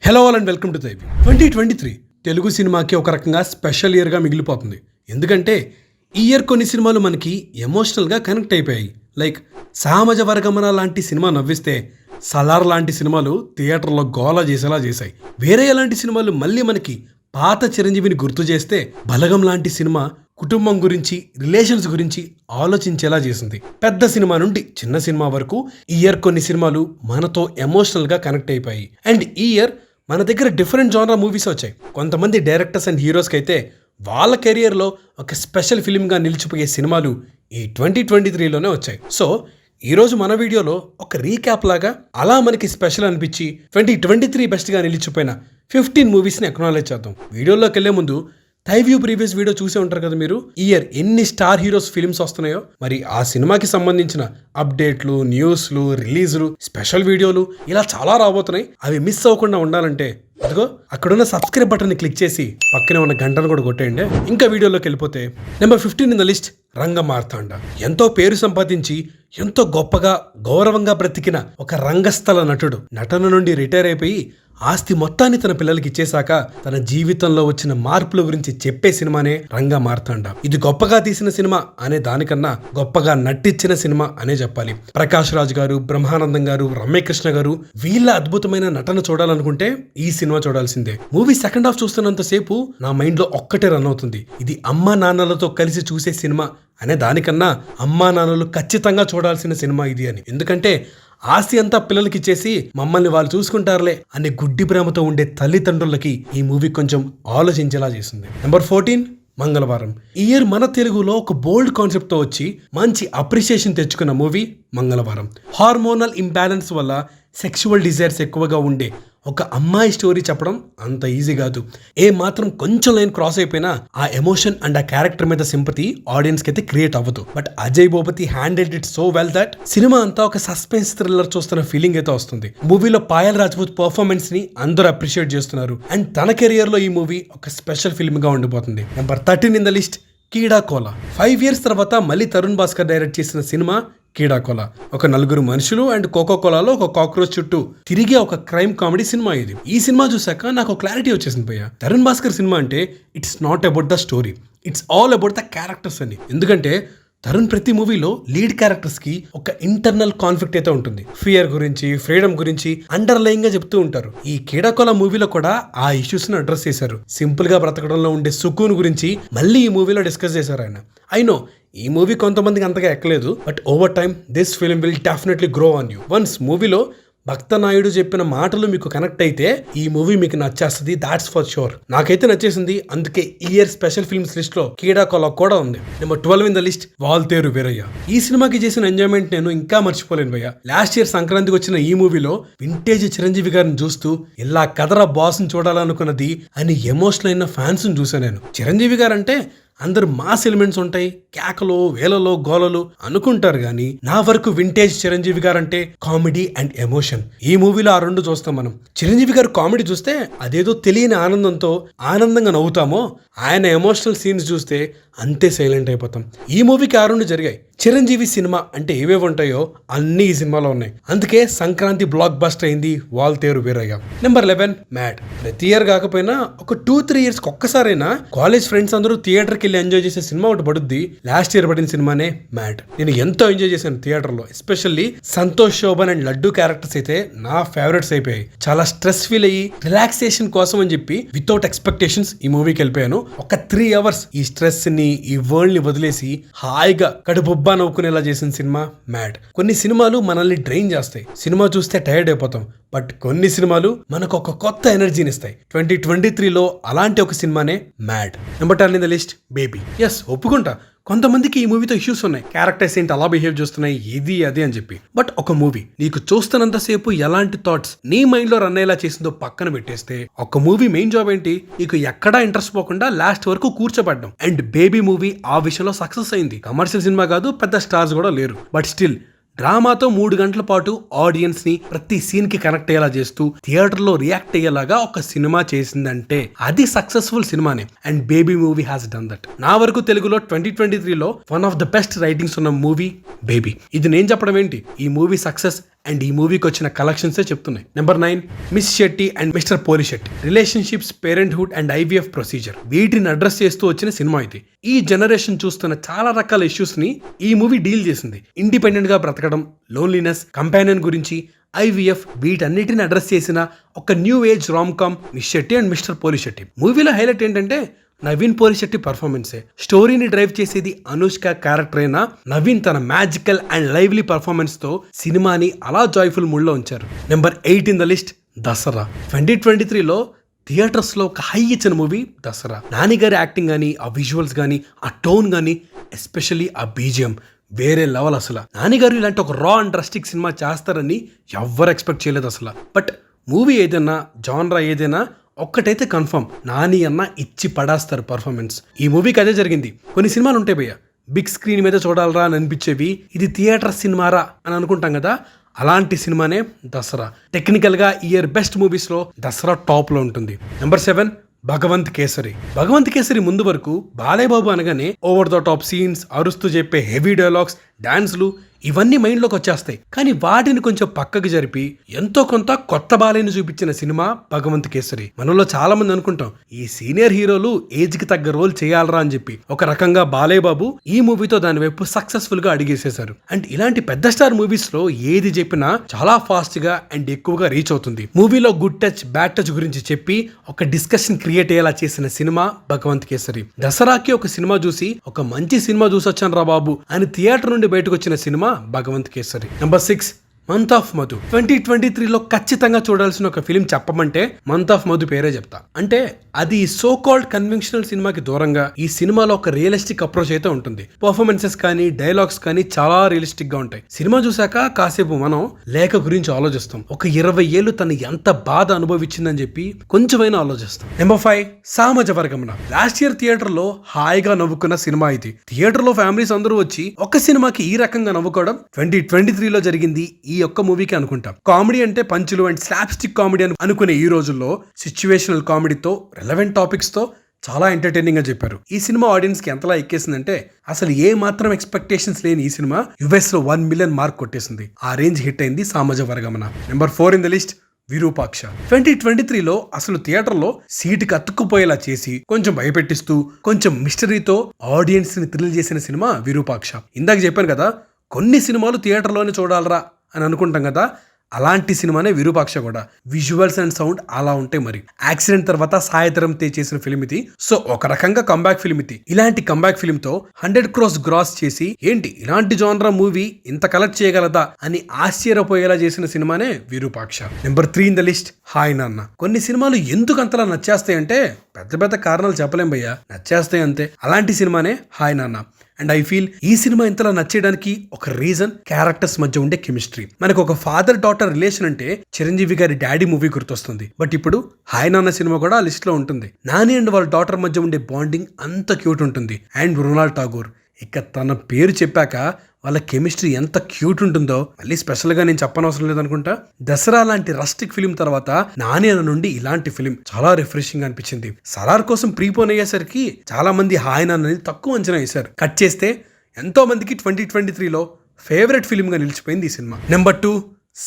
Hello all and welcome to దైవి 2023 తెలుగు సినిమాకి ఒక రకంగా స్పెషల్ ఇయర్గా మిగిలిపోతుంది. ఎందుకంటే ఈ ఇయర్ కొన్ని సినిమాలు మనకి ఎమోషనల్గా కనెక్ట్ అయిపోయాయి. లైక్ సామాజ వర్గమన లాంటి సినిమా నవ్విస్తే సలార్ లాంటి సినిమాలు థియేటర్లో గోల చేసేలా చేశాయి. వేరే ఎలాంటి సినిమాలు మళ్ళీ మనకి పాత చిరంజీవిని గుర్తు చేస్తే బలగం లాంటి సినిమా కుటుంబం గురించి రిలేషన్స్ గురించి ఆలోచించేలా చేసింది. పెద్ద సినిమా నుండి చిన్న సినిమా వరకు ఈ ఇయర్ కొన్ని సినిమాలు మనతో ఎమోషనల్గా కనెక్ట్ అయిపోయాయి. అండ్ ఈ ఇయర్ మన దగ్గర డిఫరెంట్ జానర్ మూవీస్ వచ్చాయి. కొంతమంది డైరెక్టర్స్ అండ్ హీరోస్కి అయితే వాళ్ళ కెరియర్లో ఒక స్పెషల్ ఫిలింగా నిలిచిపోయే సినిమాలు ఈ 2023లోనే వచ్చాయి. సో ఈరోజు మన వీడియోలో ఒక రీక్యాప్ లాగా అలా మనకి స్పెషల్ అనిపించి 2023 బెస్ట్గా నిలిచిపోయిన 15 మూవీస్ని అక్నాలెడ్జ్ చేద్దాం. వీడియోలోకి వెళ్లే ముందు టైవ్యూ ప్రీవియస్ వీడియో చూసే ఉంటారు కదా మీరు. ఈ ఇయర్ ఎన్ని స్టార్ హీరోస్ ఫిల్మ్స్ వస్తున్నాయో, మరి ఆ సినిమాకి సంబంధించిన అప్డేట్లు, న్యూస్లు, రిలీజులు, స్పెషల్ వీడియోలు ఇలా చాలా రాబోతున్నాయి. అవి మిస్ అవ్వకుండా ఉండాలంటే అదిగో అక్కడున్న సబ్స్క్రైబ్ బటన్ని క్లిక్ చేసి పక్కనే ఉన్న గంటను కూడా కొట్టేయండి. ఇంకా వీడియోలోకి వెళ్ళిపోతే number 15 in the list Rangamarthanda. ఎంతో పేరు సంపాదించి ఎంతో గొప్పగా గౌరవంగా బ్రతికిన ఒక రంగస్థల నటుడు నటన నుండి రిటైర్ అయిపోయి ఆస్తి మొత్తాన్ని తన పిల్లలకి ఇచ్చేశాక తన జీవితంలో వచ్చిన మార్పుల గురించి చెప్పే సినిమానే రంగమార్తాండ. ఇది గొప్పగా తీసిన సినిమా అనే దానికన్నా గొప్పగా నటించిన సినిమా అనే చెప్పాలి. ప్రకాష్ రాజ్ గారు, బ్రహ్మానందం గారు, రమ్యకృష్ణ గారు వీళ్ళ అద్భుతమైన నటన చూడాలనుకుంటే ఈ సినిమా చూడాల్సిందే. మూవీ సెకండ్ హాఫ్ చూస్తున్నంత సేపు నా మైండ్ లో ఒక్కటే రన్ అవుతుంది, ఇది అమ్మా నాన్నలతో కలిసి చూసే సినిమా అనే దానికన్నా అమ్మా నాన్నలు ఖచ్చితంగా చూడాల్సిన సినిమా ఇది అని. ఎందుకంటే ఆస్తి అంతా పిల్లలకి ఇచ్చేసి మమ్మల్ని వాళ్ళు చూసుకుంటారులే అనే గుడ్డి ప్రేమతో ఉండే తల్లిదండ్రులకి ఈ మూవీ కొంచెం ఆలోచించేలా చేసింది. నెంబర్ 14 మంగళవారం. ఈ ఇయర్ మన తెలుగులో ఒక బోల్డ్ కాన్సెప్ట్ తో వచ్చి మంచి అప్రిషియేషన్ తెచ్చుకున్న మూవీ మంగళవారం. హార్మోనల్ ఇంబ్యాలెన్స్ వల్ల సెక్షువల్ డిజైర్స్ ఎక్కువగా ఉండే ఒక అమ్మాయి స్టోరీ చెప్పడం అంత ఈజీ కాదు. ఏ మాత్రం కొంచెం లైన్ క్రాస్ అయిపోయినా ఆ ఎమోషన్ అండ్ ఆ క్యారెక్టర్ మీద సింపతి ఆడియన్స్ కి అయితే క్రియేట్ అవ్వదు. But Ajay Bhupathi handled it so well that cinema అంతా ఒక సస్పెన్స్ థ్రిల్లర్ చూస్తున్న ఫీలింగ్ అయితే వస్తుంది. మూవీలో పాయల్ రాజ్పూత్ పర్ఫార్మెన్స్ ని అందరూ అప్రిషియేట్ చేస్తున్నారు. అండ్ తన కెరియర్ లో ఈ మూవీ ఒక స్పెషల్ ఫిల్మ్ గా ఉండిపోతుంది. Number 13 in the list Keedaa Cola. 5 years తర్వాత మళ్ళీ తరుణ్ భాస్కర్ డైరెక్ట్ చేసిన సినిమా కీడాకోల. ఒక నలుగురు మనుషులు అండ్ కోకోకోలాలో ఒక కాక్రోచ్ చుట్టూ తిరిగే ఒక క్రైమ్ కామెడీ సినిమా ఇది. ఈ సినిమా చూసాక నాకు క్లారిటీ వచ్చేసింది భయ్య. తరుణ్ భాస్కర్ సినిమా అంటే it's not about the story, it's all about the characters అని. ఎందుకంటే తరుణ్ ప్రతి మూవీలో లీడ్ క్యారెక్టర్స్ కి ఒక ఇంటర్నల్ కాన్ఫ్లిక్ట్ అయితే ఉంటుంది. ఫియర్ గురించి, ఫ్రీడమ్ గురించి అండర్లైన్ గా చెప్తూ ఉంటారు. ఈ కీడాకోల మూవీలో కూడా ఆ ఇష్యూస్ ని అడ్రస్ చేశారు. సింపుల్ గా బ్రతకడంలో ఉండే సుకూన్ గురించి మళ్ళీ ఈ మూవీలో డిస్కస్ చేశారు ఆయన. ఐ నో ఈ మూవీ కొంతమందికి అంతగా ఎక్కలేదు, but over time this film will definitely grow on you. Once మూవీలో భక్త నాయుడు చెప్పిన మాటలు మీకు కనెక్ట్ అయితే ఈ మూవీ మీకు నచ్చేస్తుంది, దాట్స్ ఫర్ షూర్. నాకైతే నచ్చేసింది, అందుకే ఈ ఇయర్ స్పెషల్ ఫిల్మ్స్ లిస్ట్ లో కీడాకోల కూడా ఉంది. Number 12 in the list Waltair Veerayya. ఈ సినిమాకి చేసిన ఎంజాయ్మెంట్ నేను ఇంకా మర్చిపోలేను భయ్య. లాస్ట్ ఇయర్ సంక్రాంతికి వచ్చిన ఈ మూవీలో వింటేజ్ చిరంజీవి గారిని చూస్తూ ఇలా కదరా బాస్ ని చూడాలనుకున్నది అని ఎమోషనల్ అయిన ఫ్యాన్స్ ని చూసాను నేను. చిరంజీవి గారు అంటే అందరు మాస్ ఎలిమెంట్స్ ఉంటాయి, కేకలు, వేలలో, గోలలు అనుకుంటారు కానీ నా వరకు వింటేజ్ చిరంజీవి గారు అంటే కామెడీ అండ్ ఎమోషన్. ఈ మూవీలో ఆ రెండు చూస్తాం మనం. చిరంజీవి గారు కామెడీ చూస్తే అదేదో తెలియని ఆనందంతో ఆనందంగా నవ్వుతామో, ఆయన ఎమోషనల్ సీన్స్ చూస్తే అంతే సైలెంట్ అయిపోతాం. ఈ మూవీకి ఆ రెండు జరిగాయి. చిరంజీవి సినిమా అంటే ఏవేవి ఉంటాయో అన్ని ఈ సినిమాలో ఉన్నాయి. అందుకే సంక్రాంతి బ్లాక్ బస్టర్ అయింది వాల్తేరు వీరయ్య. Number 11 Mad. ప్రతి ఇయర్ కాకపోయినా ఒక 2-3 years ఒక్కసారైనా కాలేజ్ ఫ్రెండ్స్ అందరూ థియేటర్కి వెళ్ళి ఎంజాయ్ చేసే సినిమా ఒకటి పడుద్ది. లాస్ట్ ఇయర్ పడిన సినిమానే మ్యాడ్. నేను ఎంతో ఎంజాయ్ చేశాను థియేటర్ లో. Especially Santosh Sobhan and Laddu characters అయితే నా ఫేవరెట్స్ అయిపోయాయి. చాలా స్ట్రెస్ ఫీల్ అయ్యి రిలాక్సేషన్ కోసం అని చెప్పి వితౌట్ ఎక్స్పెక్టేషన్స్ ఈ మూవీకి వెళ్ళిపోయాను. ఒక 3 hours ఈ స్ట్రెస్ ని, ఈ వరల్డ్ ని వదిలేసి హాయిగా కడుపుబ్బా నవ్వుకునేలా చేసిన సినిమా మ్యాడ్. కొన్ని సినిమాలు మనల్ని డ్రైన్ చేస్తాయి, సినిమా చూస్తే టైర్డ్ అయిపోతాం. బట్ కొన్ని సినిమాలు మనకు ఒక కొత్త ఎనర్జీని ఇస్తాయి. 2023లో అలాంటి ఒక సినిమానే Mad. Number 10 in the list Baby. Yes, ఒప్పుకుంటా కొంతమందికి ఈ మూవీతో ఇష్యూస్ ఉన్నాయి. క్యారెక్టర్స్ ఏంటి అలా బిహేవ్ చేస్తున్నాయి, ఇది అది అని చెప్పి. బట్ ఒక మూవీ నీకు చూస్తున్నంతసేపు ఎలాంటి థాట్స్ నీ మైండ్ లో రన్ అయ్యేలా చేసిందో పక్కన పెట్టేస్తే, ఒక మూవీ మెయిన్ జాబ్ ఏంటి, నీకు ఎక్కడా ఇంట్రెస్ట్ పోకుండా లాస్ట్ వరకు కూర్చోబడ్డం. అండ్ బేబీ మూవీ ఆ విషయంలో సక్సెస్ అయింది. కమర్షియల్ సినిమా కాదు, పెద్ద స్టార్స్ కూడా లేరు, బట్ స్టిల్ డ్రామాతో 3 గంటల పాటు ఆడియన్స్ ని ప్రతి సీన్ కి కనెక్ట్ అయ్యేలా చేస్తూ థియేటర్ లో రియాక్ట్ అయ్యేలాగా ఒక సినిమా చేసిందంటే అది సక్సెస్ఫుల్ సినిమానే. And Baby movie has done that. నా వరకు తెలుగులో 2023లో one of the best writings ఉన్న మూవీ బేబీ. ఇది నేను చెప్పడం ఏంటి, ఈ మూవీ సక్సెస్ అండ్ ఈ మూవీకి వచ్చిన కలెక్షన్సే చెప్తున్నాయి. Number 9 Miss Shetty and mister Polishetty. Relationships, parenthood and IVF procedure వీటిని అడ్రస్ చేస్తూ వచ్చిన సినిమా ఇది. ఈ జనరేషన్ చూస్తున్న చాలా రకాల ఇష్యూస్ ని ఈ మూవీ డీల్ చేసింది. ఇండిపెండెంట్ గా బ్రతకడం, లోన్లీనెస్, కంపానియన్ గురించి, ఐవీఎఫ్ వీటన్నిటిని అడ్రస్ చేసిన ఒక new age rom com Miss Shetty and mister Polishetty. మూవీలో హైలైట్ ఏంటంటే నవీన్ పోలి శెట్టి పర్ఫార్మెన్సే. స్టోరీని డ్రైవ్ చేసేది అనుష్క క్యారెక్టర్ అయినా నవీన్ తన మ్యాజికల్ అండ్ లైవ్లీ పర్ఫార్మెన్స్ తో సినిమాని అలా జాయ్ఫుల్ మూడ్ లో ఉంచారు. Number 8 in the list Dasara. 2023లో థియేటర్స్ లో ఒక హై ఇచ్చిన మూవీ దసరా. నాని గారి యాక్టింగ్ గానీ, ఆ విజువల్స్ గానీ, ఆ టోన్ గానీ, ఎస్పెషల్లీ ఆ బీజిఎం వేరే లెవెల్. అసలు నాని గారు ఇలాంటి ఒక రా అండ్ డ్రస్టిక్ సినిమా చేస్తారని ఎవ్వరు ఎక్స్పెక్ట్ చేయలేదు అసలు. బట్ మూవీ ఏదైనా, జాన్రా ఏదైనా ఒక్కటైతే కన్ఫర్మ్, నాని అన్న ఇచ్చి పడేస్తారు పర్ఫార్మెన్స్. ఈ మూవీకి అదే జరిగింది. కొన్ని సినిమాలు ఉంటాయి భయ్య, బిగ్ స్క్రీన్ మీద చూడాలరా అని అనిపించేవి, ఇది థియేటర్ సినిమారా అని అనుకుంటాం కదా, అలాంటి సినిమానే దసరా. టెక్నికల్ గా ఇయర్ బెస్ట్ మూవీస్ లో దసరా టాప్ లో ఉంటుంది. నెంబర్ 7 భగవంత్ కేసరి. భగవంత్ కేసరి ముందు వరకు బాలేబాబు అనగానే ఓవర్ ద టాప్ సీన్స్, అరుస్తూ చెప్పే హెవీ డైలాగ్స్, డాన్స్లు ఇవన్నీ మైండ్లోకి వచ్చేస్తాయి. కానీ వాటిని కొంచెం పక్కకు జరిపి ఎంతో కొంత కొత్త బాలేని చూపించిన సినిమా భగవంత్ కేసరి. మనలో చాలా మంది అనుకుంటాం ఈ సీనియర్ హీరోలు ఏజ్ కి తగ్గ రోల్ చేయాలరా అని చెప్పి. ఒక రకంగా బాలేబాబు ఈ మూవీతో దాని వైపు సక్సెస్ఫుల్ గా అడిగేసేశారు. అండ్ ఇలాంటి పెద్ద స్టార్ మూవీస్ లో ఏది చెప్పినా చాలా ఫాస్ట్ గా అండ్ ఎక్కువగా రీచ్ అవుతుంది. మూవీలో గుడ్ టచ్, బ్యాడ్ టచ్ గురించి చెప్పి ఒక డిస్కషన్ క్రియేట్ అయ్యేలా చేసిన సినిమా భగవంత్ కేసరి. దసరాకి ఒక సినిమా చూసి ఒక మంచి సినిమా చూసొచ్చాను రా బాబు అని థియేటర్ నుండి బయటకు వచ్చిన సినిమా Bhagavanth Kesari. Number 6 month of Madhu. 2023లో ఖచ్చితంగా చూడాల్సిన ఒక ఫిలిం చెప్పమంటే మంత్ ఆఫ్ మధు పేరే చెప్తా. అంటే అది సో కాల్డ్ కన్వెన్షనల్ సినిమాకి దూరంగా ఈ సినిమాలో ఒక రియలిస్టిక్ అప్రోచ్ అయితే ఉంటుంది. పర్ఫార్మెన్సెస్ కానీ, డైలాగ్స్ కానీ చాలా రియలిస్టిక్ గా ఉంటాయి. సినిమా చూసాక కాసేపు మనం లేఖ గురించి ఆలోచిస్తాం. ఒక 20 ఏళ్ళు తను ఎంత బాధ అనుభవించిందని చెప్పి కొంచెమైనా ఆలోచిస్తాం. నెంబర్ 5 సామాజ వర్గమన. లాస్ట్ ఇయర్ థియేటర్ లో హాయిగా నవ్వుకున్న సినిమా ఇది. థియేటర్ లో ఫ్యామిలీస్ అందరూ వచ్చి ఒక సినిమాకి ఈ రకంగా నవ్వుకోవడం 2023లో జరిగింది ఈ ఒక్క మూవీకి అనుకుంటాం. కామెడీ అంటే పంచులు అండ్ స్లాప్ స్టిక్ కామెడీ అని అనుకునే ఈ రోజుల్లో సిచ్యువేషనల్ కామెడీతో, రెలవెంట్ టాపిక్స్ తో చాలా ఎంటర్టైనింగ్ గా చెప్పారు. ఈ సినిమా ఆడియన్స్ కి ఎంతలా ఎక్కేసిందంటే అసలు ఏ మాత్రం ఎక్స్పెక్టేషన్స్ లేని ఈ సినిమా యుఎస్ లో 1 మిలియన్ మార్క్ కొట్టేసింది. ఆ రేంజ్ హిట్ అయింది Samajavaragamana. Number 4 in the list Virupaksha. 2023లో అసలు థియేటర్లో సీటుకి అతుక్కుపోయేలా చేసి, కొంచెం భయపెట్టిస్తూ, కొంచెం మిస్టరీతో ఆడియన్స్ ని థ్రిల్ చేసిన సినిమా విరూపాక్ష. ఇందాక చెప్పాను కదా, కొన్ని సినిమాలు థియేటర్లోనే చూడాలరా అని అనుకుంటాం కదా, అలాంటి సినిమానే విరూపాక్ష కూడా. విజువల్స్ అండ్ సౌండ్ అలా ఉంటాయి. మరి యాక్సిడెంట్ తర్వాత సాయిధరం తేజ్ చేసిన ఫిల్మ్ ఇది. సో ఒక రకంగా కంబ్యాక్ ఫిల్మ్ ఇది. ఇలాంటి కంబ్యాక్ ఫిల్మ్ తో 100 crores గ్రాస్ చేసి ఏంటి ఇలాంటి జానరా మూవీ ఇంత కలెక్ట్ చేయగలదా అని ఆశ్చర్యపోయేలా చేసిన సినిమానే Virupaksha. Number 3 in the list hi నాన్న. కొన్ని సినిమాలు ఎందుకు అంతలా నచ్చేస్తాయంటే పెద్ద పెద్ద కారణాలు చెప్పలేం భయ్యా, నచ్చేస్తాయి అంతే. అలాంటి సినిమానే హాయ్ నాన్న. అండ్ ఐ ఫీల్ ఈ సినిమా ఇంతలా నచ్చేయడానికి ఒక రీజన్ క్యారెక్టర్స్ మధ్య ఉండే కెమిస్ట్రీ. మనకు ఒక ఫాదర్ డాటర్ రిలేషన్ అంటే చిరంజీవి గారి డాడీ మూవీ గుర్తొస్తుంది. బట్ ఇప్పుడు హాయ్ నాన్న సినిమా కూడా ఆ లిస్ట్ లో ఉంటుంది. నాని అండ్ వాళ్ళ డాటర్ మధ్య ఉండే బాండింగ్ అంత క్యూట్ ఉంటుంది. అండ్ మృణాల్ ఠాగూర్, ఇక తన పేరు చెప్పాక వాళ్ళ కెమిస్ట్రీ ఎంత క్యూట్ ఉంటుందో మళ్ళీ స్పెషల్ గా నేను చెప్పనవసరం లేదనుకుంటా. దసరా లాంటి రస్టిక్ ఫిలిం తర్వాత నాని అన్న నుండి ఇలాంటి ఫిలిం చాలా రిఫ్రెషింగ్ అనిపించింది. సలార్ కోసం ప్రీపోన్ అయ్యేసరికి చాలా మంది హాయ్ నాన్నని తక్కువ అంచనా వేశారు. కట్ చేస్తే ఎంతో మందికి 2023లో ఫేవరెట్ ఫిలిం గా నిలిచిపోయింది ఈ cinema. Number 2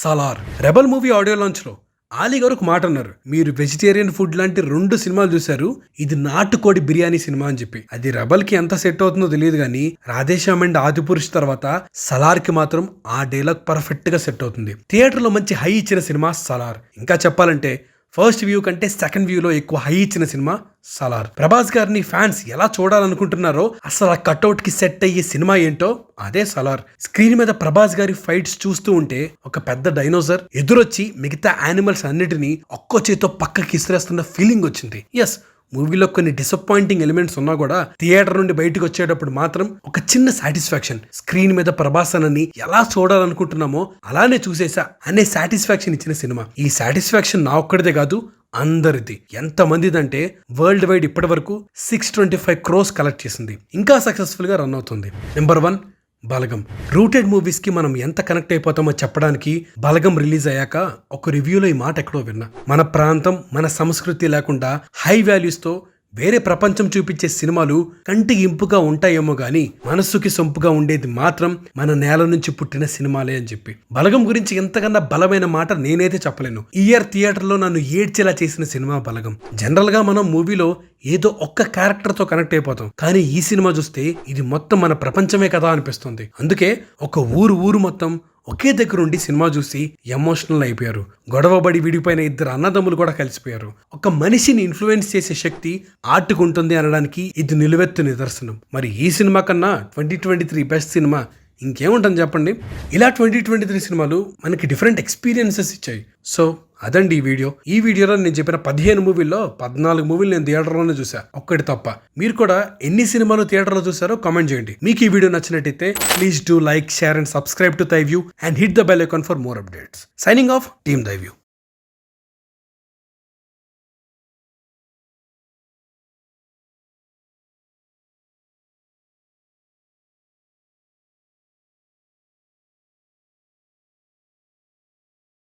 Salaar. Rebel movie audio launch లో ఆలీ గారు ఒక మాట అన్నారు, మీరు వెజిటేరియన్ ఫుడ్ లాంటి 2 సినిమాలు చూశారు, ఇది నాటుకోడి బిర్యానీ సినిమా అని చెప్పి. అది రెబల్ కి ఎంత సెట్ అవుతుందో తెలియదు కానీ రాధేశ్యామ్ అండ్ ఆదిపురుష్ తర్వాత సలార్ కి మాత్రం ఆ డైలాగ్ పర్ఫెక్ట్ గా సెట్ అవుతుంది. థియేటర్ లో మంచి హై ఇచ్చిన సినిమా సలార్. ఇంకా చెప్పాలంటే ఫస్ట్ వ్యూ కంటే సెకండ్ వ్యూలో ఎక్కువ హై ఇచ్చిన సినిమా సలార్. ప్రభాస్ గారిని ఫ్యాన్స్ ఎలా చూడాలనుకుంటున్నారో అసలు ఆ కట్అవుట్ కి సెట్ అయ్యే సినిమా ఏంటో అదే సలార్. స్క్రీన్ మీద ప్రభాస్ గారి ఫైట్స్ చూస్తూ ఉంటే ఒక పెద్ద డైనోసర్ ఎదురొచ్చి మిగతా యానిమల్స్ అన్నిటినీ ఒక్కో చేతో పక్కకి ఇసిరేస్తున్న ఫీలింగ్ వచ్చింది. ఎస్, మూవీలో కొన్ని డిసప్పాయింటింగ్ ఎలిమెంట్స్ ఉన్నా కూడా థియేటర్ నుండి బయటకు వచ్చేటప్పుడు మాత్రం ఒక చిన్న సాటిస్ఫాక్షన్. స్క్రీన్ మీద ప్రభాస్ అన్నని ఎలా చూడాలనుకుంటున్నామో అలానే చూసేసా అనే సాటిస్ఫాక్షన్ ఇచ్చిన సినిమా. ఈ సాటిస్ఫాక్షన్ నా ఒక్కడిదే కాదు, అందరిది. ఎంత మందిదంటే వరల్డ్ వైడ్ ఇప్పటి వరకు 625 crores కలెక్ట్ చేసింది. ఇంకా సక్సెస్ఫుల్ గా రన్ అవుతుంది. నెంబర్ 1 బలగం. రూటెడ్ మూవీస్ కి మనం ఎంత కనెక్ట్ అయిపోతామో చెప్పడానికి బలగం రిలీజ్ అయ్యాక ఒక రివ్యూలో ఈ మాట ఎక్కడో విన్నా. మన ప్రాంతం, మన సంస్కృతి లేకుండా హై వాల్యూస్ తో వేరే ప్రపంచం చూపించే సినిమాలు కంటికి ఇంపుగా ఉంటాయేమో గానీ మనస్సుకి సొంపుగా ఉండేది మాత్రం మన నేల నుంచి పుట్టిన సినిమాలే అని చెప్పి. బలగం గురించి ఎంతకన్నా బలమైన మాట నేనైతే చెప్పలేను. ఈ ఇయర్ థియేటర్లో నన్ను ఏడ్చేలా చేసిన సినిమా బలగం. జనరల్ గా మనం మూవీలో ఏదో ఒక్క క్యారెక్టర్ తో కనెక్ట్ అయిపోతాం, కానీ ఈ సినిమా చూస్తే ఇది మొత్తం మన ప్రపంచమే కదా అనిపిస్తుంది. అందుకే ఒక ఊరు మొత్తం ఒకే దగ్గర ఉండి సినిమా చూసి ఎమోషనల్ అయిపోయారు. గొడవబడి విడిపోయిన ఇద్దరు అన్నదమ్ములు కూడా కలిసిపోయారు. ఒక మనిషిని ఇన్ఫ్లుయెన్స్ చేసే శక్తి ఆర్ట్కు ఉంటుంది అనడానికి ఇది నిలువెత్తు నిదర్శనం. మరి ఈ సినిమా కన్నా 2023 బెస్ట్ సినిమా ఇంకేముంటుంది చెప్పండి. ఇలా 2023 సినిమాలు మనకి డిఫరెంట్ ఎక్స్పీరియన్సెస్ ఇచ్చాయి. సో అదండి ఈ వీడియోలో నేను చెప్పిన 15 మూవీల్లో 14 మూవీలు నేను థియేటర్లోనే చూసా, ఒక్కటి తప్ప. మీరు కూడా ఎన్ని సినిమాలు థియేటర్లో చూసారో కామెంట్ చేయండి. మీకు ఈ వీడియో నచ్చినట్టయితే please do like, share and subscribe to Thyview and hit the bell icon for more updates. Signing off, team thigh view.